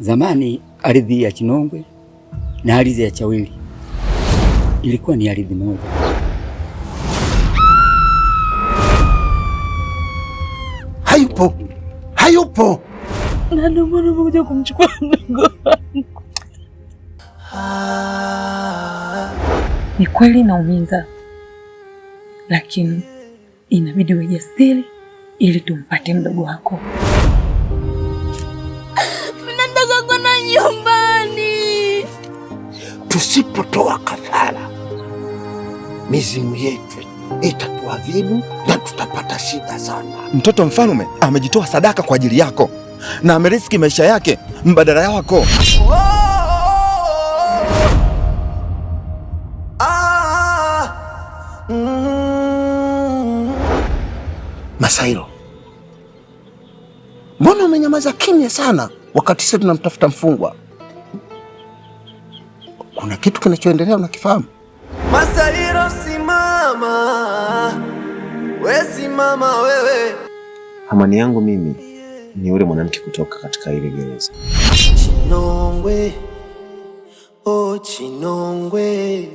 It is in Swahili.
Zamani ardhi ya Chinongwe na ardhi ya Chawili ilikuwa ni ardhi moja. Hayupo. Na ndio maana nimekuja kumchukua mdogo wangu. Ni kweli naumiza, lakini inabidi uwe jasiri ili tumpate mdogo wako. Nataka kwenda nyumbani. Tusipotoa kafara, mizimu yetu itatuadhibu na tutapata shida sana. Mtoto mfalme amejitoa sadaka kwa ajili yako na ameriski maisha yake mbadala wako. Masailo, mbona umenyamaza kimya sana wakati sisi tunamtafuta mfungwa? Kuna kitu kinachoendelea unakifahamu? Masailo, simama. We simama wewe. Amani yangu mimi ni yule mwanamke kutoka katika ile gereza. Chinongwe, oh Chinongwe.